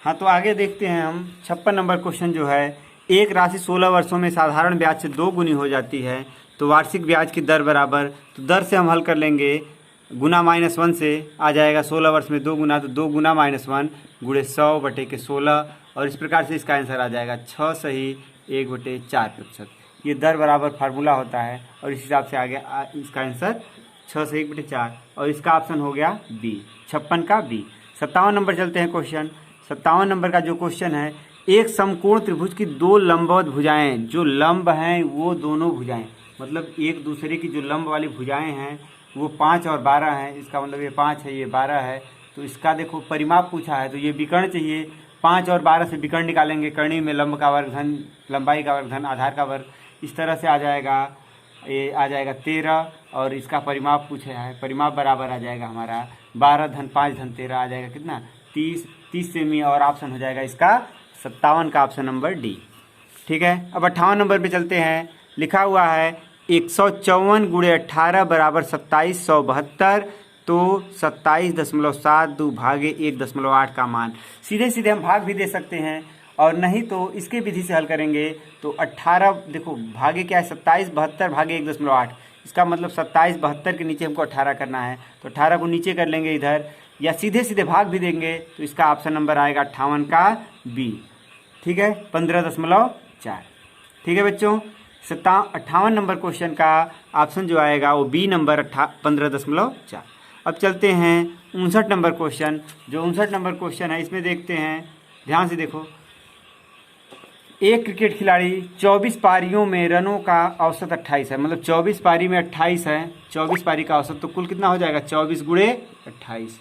हाँ, तो आगे देखते हैं हम 56 नंबर क्वेश्चन जो है, एक राशि 16 वर्षों में साधारण ब्याज से 2 गुनी हो जाती है तो वार्षिक ब्याज की दर बराबर। तो दर से हम हल कर लेंगे, गुना -1 से आ जाएगा 16 वर्ष में 2 गुना, तो 2 गुना -1 गुणे 100/16 और इस प्रकार से इसका आंसर आ जाएगा 6 सही 1/4%। ये दर बराबर फार्मूला होता है और इस हिसाब से आ गया इसका आंसर 6 से 1/4 और इसका ऑप्शन हो गया बी, 56 का बी। 57 नंबर चलते हैं क्वेश्चन। 57 नंबर का जो क्वेश्चन है, एक समकोण त्रिभुज की 2 लंबवत भुजाएं, जो लंब हैं वो दोनों भुजाएं, मतलब एक दूसरे की जो लंब वाली भुजाएं हैं वो 5 और 12 हैं। इसका मतलब ये 5 है, ये 12 है। तो इसका देखो परिमाप पूछा है, तो ये विकर्ण चाहिए। 5 और 12 से विकर्ण निकालेंगे, कर्णी में लंब का वर्ग धन लंबाई का वर्ग धन आधार का वर्ग, इस तरह से आ जाएगा, ये आ जाएगा 13 और इसका परिमाप पूछा है, परिमाप बराबर आ जाएगा हमारा 12 धन 5 धन 13 आ जाएगा कितना 30 सेमी और ऑप्शन हो जाएगा इसका 57 का ऑप्शन नंबर डी। ठीक है, अब 58 नंबर पे चलते हैं। लिखा हुआ है 154 गुणे 18 बराबर 2772, तो 27.72 भागे 1.8 का मान। सीधे सीधे हम भाग भी दे सकते हैं और नहीं तो इसके विधि से हल करेंगे तो 18 देखो भागे क्या है 2772 भागे 1.8, इसका मतलब 2772 के नीचे हमको 18 करना है, तो 18 को नीचे कर लेंगे इधर, या सीधे सीधे भाग भी देंगे तो इसका ऑप्शन नंबर आएगा 58 का बी। ठीक है, 15.4। ठीक है बच्चों, 58 नंबर क्वेश्चन का ऑप्शन जो आएगा वो बी नंबर 15.4। अब चलते हैं 59 नंबर क्वेश्चन। जो 59 नंबर क्वेश्चन है इसमें देखते हैं, ध्यान से देखो। एक क्रिकेट खिलाड़ी 24 पारियों में रनों का औसत 28 है, मतलब 24 पारी में 28 है, 24 पारी का औसत, तो कुल कितना हो जाएगा 24 गुणे 28।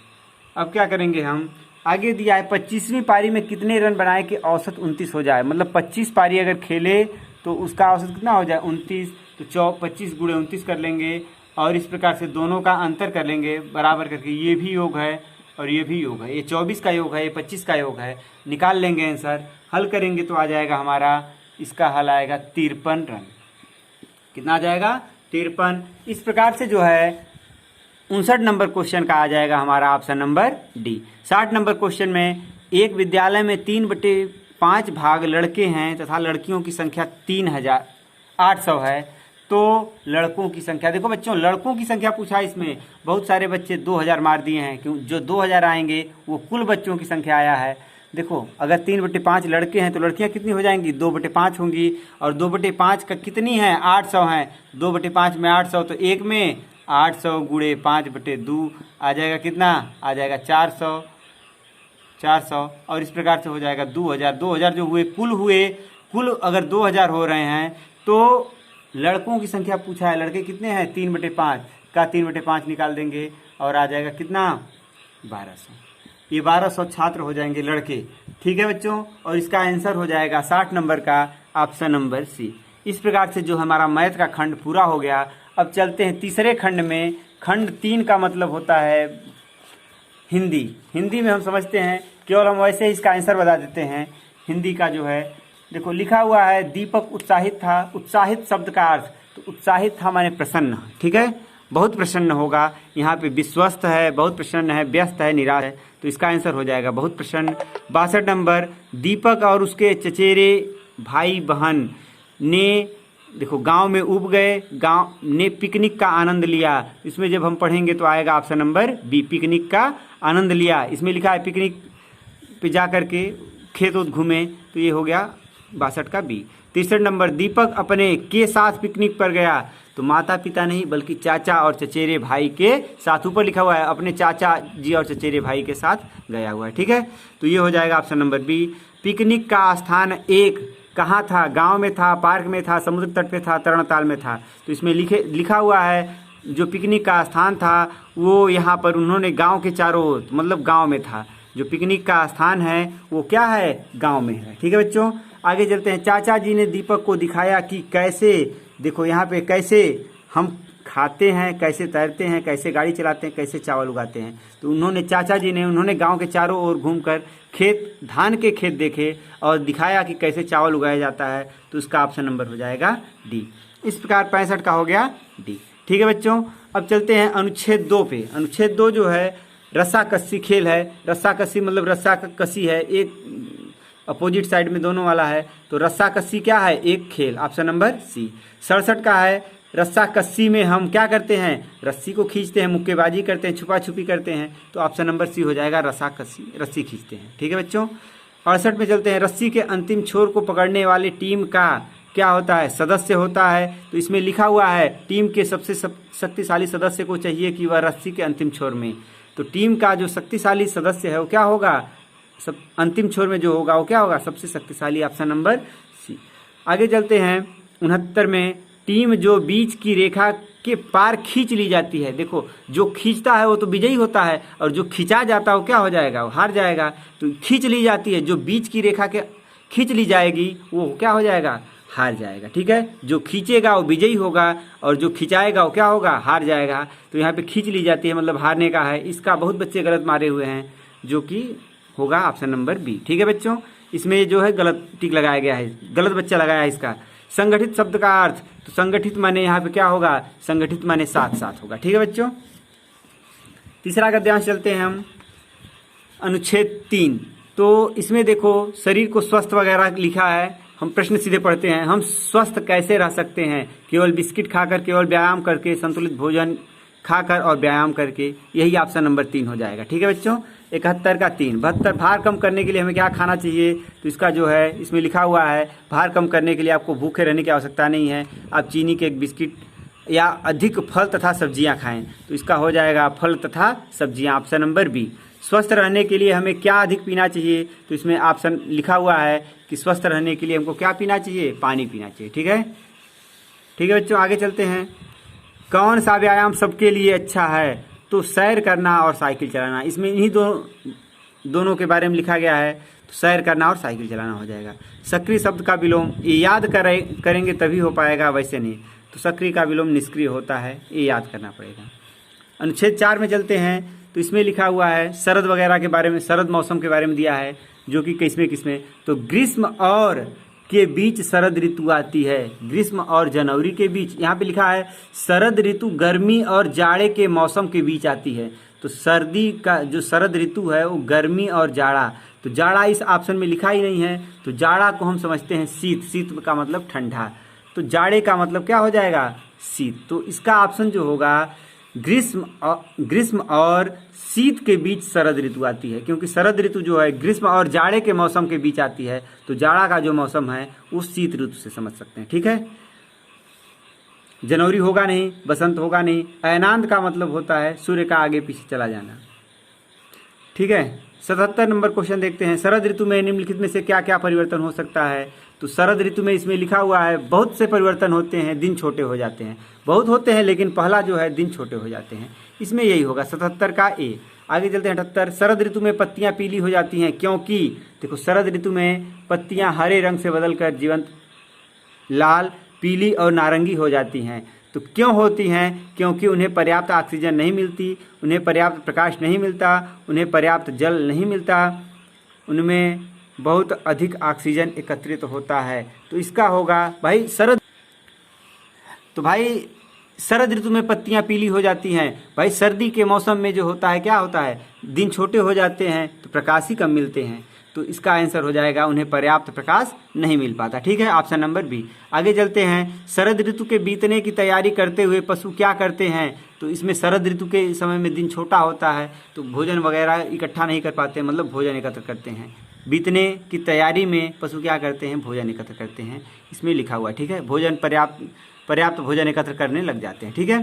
अब क्या करेंगे हम, आगे दिया है 25वीं पारी में कितने रन बनाए कि औसत 29 हो जाए, मतलब 25 पारी अगर खेले तो उसका औसत कितना हो जाए 29, तो 25 गुणे 29 कर लेंगे और इस प्रकार से दोनों का अंतर कर लेंगे बराबर करके, ये भी योग है और ये भी योग है, ये 24 का योग है, ये 25 का योग है, निकाल लेंगे आंसर। हल करेंगे तो आ जाएगा हमारा, इसका हल आएगा 53 रन। कितना आ जाएगा 53। इस प्रकार से जो है 59 नंबर क्वेश्चन का आ जाएगा हमारा option number D. 60 number question में, एक विद्यालय में 3/5 भाग लड़के हैं तथा लड़कियों की संख्या 3800 है, तो लड़कों की संख्या, देखो बच्चों लड़कों की संख्या पूछा है, इसमें बहुत सारे बच्चे 2000 मार दिए हैं, क्यों जो 2000 आएंगे वो कुल बच्चों की संख्या आया है। देखो अगर 3/5 लड़के हैं तो लड़कियां कितनी हो जाएंगी 2/5 होंगी, और 2/5 का कितनी है 800 हैं, 2/5 में 800, तो एक में 800 गुणे 5/2 आ जाएगा कितना, आ जाएगा 400 और इस प्रकार से हो जाएगा 2000 जो हुए, कुल अगर 2000 हो रहे हैं तो लड़कों की संख्या पूछा है, लड़के कितने हैं 3/5 का 3/5 निकाल देंगे और आ जाएगा कितना 1200, ये 1200 छात्र हो जाएंगे लड़के। ठीक है बच्चों, और इसका आंसर हो जाएगा 60 नंबर का ऑप्शन नंबर सी। इस प्रकार से जो हमारा मैथ का खंड पूरा हो गया। अब चलते हैं तीसरे खंड में। खंड 3 का मतलब होता है हिंदी में हम समझते हैं, केवल हम वैसे ही इसका आंसर बता देते हैं। हिंदी का जो है देखो लिखा हुआ है, दीपक उत्साहित था। उत्साहित शब्द का अर्थ, तो उत्साहित था माने प्रसन्न। ठीक है, बहुत प्रसन्न होगा। यहाँ पे विश्वस्त है, बहुत प्रसन्न है, व्यस्त है, निराश है, तो इसका आंसर हो जाएगा बहुत प्रसन्न। 62 नंबर, दीपक और उसके चचेरे भाई बहन ने देखो गांव में उब गए, गांव ने पिकनिक का आनंद लिया। इसमें जब हम पढ़ेंगे तो आएगा ऑप्शन नंबर बी, पिकनिक का आनंद लिया। इसमें लिखा है पिकनिक पे जा करके खेत उत घूमे, तो ये हो गया 62 का बी। 63 नंबर, दीपक अपने के साथ पिकनिक पर गया, तो माता पिता नहीं बल्कि चाचा और चचेरे भाई के साथ, ऊपर लिखा हुआ है अपने चाचा जी और चचेरे भाई के साथ गया हुआ है। ठीक है, तो ये हो जाएगा ऑप्शन नंबर बी। पिकनिक का स्थान एक कहाँ था, गांव में था, पार्क में था, समुद्र तट पे था, तरणताल में था, तो इसमें लिखा हुआ है जो पिकनिक का स्थान था वो यहाँ पर उन्होंने गाँव के चारों ओर, मतलब गाँव में था। जो पिकनिक का स्थान है वो क्या है, गाँव में है। ठीक है बच्चों, आगे चलते हैं। चाचा जी ने दीपक को दिखाया कि कैसे, देखो यहाँ पे कैसे हम खाते हैं, कैसे तैरते हैं, कैसे गाड़ी चलाते हैं, कैसे चावल उगाते हैं। तो उन्होंने चाचा जी ने उन्होंने गांव के चारों ओर घूमकर खेत, धान के खेत देखे और दिखाया कि कैसे चावल उगाया जाता है, तो उसका ऑप्शन नंबर हो जाएगा डी। इस प्रकार 65 का हो गया डी। ठीक है बच्चों, अब चलते हैं अनुच्छेद 2 पे। अनुच्छेद 2 जो है रस्सा कस्सी खेल है, रस्सा कस्सी मतलब रस्सा कस्सी है, एक अपोजिट साइड में दोनों वाला है, तो रस्सा कस्सी क्या है, एक खेल, ऑप्शन नंबर सी। 67 का है रस्सा कस्सी में हम क्या करते हैं, रस्सी को खींचते हैं, मुक्केबाजी करते हैं, छुपा छुपी करते हैं, तो ऑप्शन नंबर सी हो जाएगा, रस्सा कस्सी, रस्सी खींचते हैं। ठीक है बच्चों। 68 में चलते हैं, रस्सी के अंतिम छोर को पकड़ने वाली टीम का क्या होता है, सदस्य होता है। तो इसमें लिखा हुआ है टीम के सबसे शक्तिशाली सदस्य को चाहिए कि वह रस्सी के अंतिम छोर में, तो टीम का जो शक्तिशाली सदस्य है वो क्या होगा, सब अंतिम छोर में जो होगा वो क्या होगा, सबसे शक्तिशाली, ऑप्शन नंबर सी। आगे चलते हैं 69 में, टीम जो बीच की रेखा के पार खींच ली जाती है। देखो जो खींचता है वो तो विजयी होता है, और जो खींचा जाता है वो क्या हो जाएगा, वो हार जाएगा। तो खींच ली जाती है, जो बीच की रेखा के खींच ली जाएगी वो क्या हो जाएगा, हार जाएगा। ठीक है, जो खींचेगा वो विजयी होगा, और जो खिंचाएगा वो क्या होगा, हार जाएगा। तो यहाँ पे खींच ली जाती है मतलब हारने का है। इसका बहुत बच्चे गलत मारे हुए हैं, जो कि होगा ऑप्शन नंबर बी। ठीक है बच्चों, इसमें जो है गलत टिक लगाया गया है, गलत बच्चा लगाया है इसका। संगठित शब्द का अर्थ, तो संगठित माने यहाँ पे क्या होगा, संगठित माने साथ साथ होगा। ठीक है बच्चों। तीसरा गद्यांश चलते हैं हम, अनुच्छेद 3। तो इसमें देखो शरीर को स्वस्थ वगैरह लिखा है, हम प्रश्न सीधे पढ़ते हैं। हम स्वस्थ कैसे रह सकते हैं, केवल बिस्किट खाकर, केवल व्यायाम करके, संतुलित भोजन खाकर और व्यायाम करके, यही ऑप्शन नंबर 3 हो जाएगा। ठीक है बच्चों। 71 का 3, 72 भार कम करने के लिए हमें क्या खाना चाहिए, तो इसका जो है इसमें लिखा हुआ है भार कम करने के लिए आपको भूखे रहने की आवश्यकता नहीं है, आप चीनी के एक बिस्किट या अधिक फल तथा सब्जियां खाएं, तो इसका हो जाएगा फल तथा सब्जियां, ऑप्शन नंबर बी। स्वस्थ रहने के लिए हमें क्या अधिक पीना चाहिए, तो इसमें ऑप्शन लिखा हुआ है कि स्वस्थ रहने के लिए हमको क्या पीना चाहिए, पानी पीना चाहिए। ठीक है, ठीक है बच्चों। आगे चलते हैं, कौन सा व्यायाम सबके लिए अच्छा है, तो सैर करना और साइकिल चलाना। इसमें इन्हीं दोनों के बारे में लिखा गया है, तो सैर करना और साइकिल चलाना हो जाएगा। सक्रिय शब्द का विलोम, ये याद करेंगे तभी हो पाएगा, वैसे नहीं। तो सक्रिय का विलोम निष्क्रिय होता है, ये याद करना पड़ेगा। अनुच्छेद 4 में चलते हैं, तो इसमें लिखा हुआ है शरद वगैरह के बारे में, शरद मौसम के बारे में दिया है, जो कि किसमें, तो ग्रीष्म और के बीच शरद ऋतु आती है, ग्रीष्म और जनवरी के बीच। यहाँ पे लिखा है शरद ऋतु गर्मी और जाड़े के मौसम के बीच आती है। तो सर्दी का जो शरद ऋतु है वो गर्मी और जाड़ा, तो जाड़ा इस ऑप्शन में लिखा ही नहीं है, तो जाड़ा को हम समझते हैं शीत, शीत का मतलब ठंडा, तो जाड़े का मतलब क्या हो जाएगा, शीत। तो इसका ऑप्शन जो होगा ग्रीष्म और शीत के बीच शरद ऋतु आती है, क्योंकि शरद ऋतु जो है ग्रीष्म और जाड़े के मौसम के बीच आती है, तो जाड़ा का जो मौसम है उस शीत ऋतु से समझ सकते हैं। ठीक है, जनवरी होगा नहीं, बसंत होगा नहीं। ऐनांत का मतलब होता है सूर्य का आगे पीछे चला जाना। ठीक है, 77 नंबर क्वेश्चन देखते हैं, शरद ऋतु में निम्नलिखित में से क्या क्या परिवर्तन हो सकता है। तो शरद ऋतु में इसमें लिखा हुआ है बहुत से परिवर्तन होते हैं, दिन छोटे हो जाते हैं, बहुत होते हैं लेकिन पहला जो है दिन छोटे हो जाते हैं, इसमें यही होगा 77 का ए। आगे चलते हैं 78, शरद ऋतु में पत्तियां पीली हो जाती हैं, क्योंकि देखो शरद ऋतु में पत्तियां हरे रंग से बदलकर जीवंत लाल, पीली और नारंगी हो जाती हैं। तो क्यों होती हैं, क्योंकि उन्हें पर्याप्त ऑक्सीजन नहीं मिलती, उन्हें पर्याप्त प्रकाश नहीं मिलता, उन्हें पर्याप्त जल नहीं मिलता, उनमें बहुत अधिक ऑक्सीजन एकत्रित होता है। तो इसका होगा भाई शरद, तो भाई शरद ऋतु में पत्तियां पीली हो जाती हैं। भाई सर्दी के मौसम में जो होता है क्या होता है, दिन छोटे हो जाते हैं तो प्रकाश ही कम मिलते हैं, तो इसका आंसर हो जाएगा उन्हें पर्याप्त प्रकाश नहीं मिल पाता। ठीक है, ऑप्शन नंबर बी। आगे चलते हैं, शरद ऋतु के बीतने की तैयारी करते हुए पशु क्या करते हैं। तो इसमें शरद ऋतु के समय में दिन छोटा होता है तो भोजन वगैरह इकट्ठा नहीं कर पाते, मतलब भोजन एकत्र करते हैं। बीतने की तैयारी में पशु क्या करते हैं, भोजन एकत्र करते हैं, इसमें लिखा हुआ है। ठीक है, भोजन पर्याप्त भोजन एकत्र करने लग जाते हैं। ठीक है,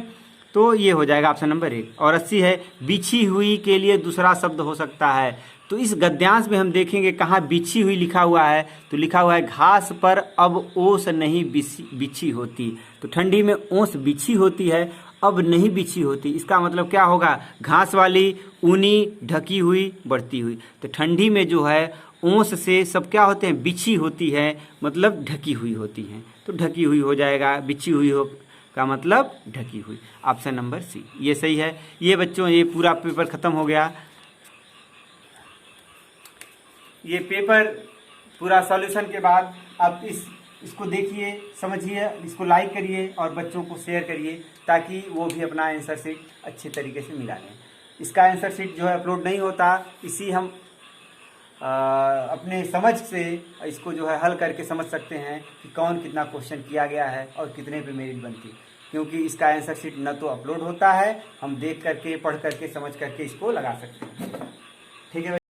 तो ये हो जाएगा ऑप्शन नंबर 1। और 80 है, बिछी हुई के लिए दूसरा शब्द हो सकता है। तो इस गद्यांश में हम देखेंगे कहाँ बिछी हुई लिखा हुआ है, तो लिखा हुआ है घास पर अब ओस नहीं बिछी होती। तो ठंडी में ओस बिछी होती है, अब नहीं बिछी होती, इसका मतलब क्या होगा, घास वाली, ऊनी, ढकी हुई, बढ़ती हुई। तो ठंडी में जो है ओस से सब क्या होते हैं, बिछी होती है, मतलब ढकी हुई होती हैं, तो ढकी हुई हो जाएगा, बिछी हुई हो का मतलब ढकी हुई, ऑप्शन नंबर सी, ये सही है। ये बच्चों ये पूरा पेपर खत्म हो गया। ये पेपर पूरा सॉल्यूशन के बाद आप इसको देखिए, समझिए, इसको लाइक करिए और बच्चों को शेयर करिए ताकि वो भी अपना आंसर से अच्छे तरीके से मिला लें। इसका आंसर शीट जो है अपलोड नहीं होता, इसी हम अपने समझ से इसको जो है हल करके समझ सकते हैं कि कौन कितना क्वेश्चन किया गया है और कितने पे मेरिट बनती, क्योंकि इसका आंसर शीट न तो अपलोड होता है, हम देख करके पढ़ करके समझ करके इसको लगा सकते हैं। ठीक है।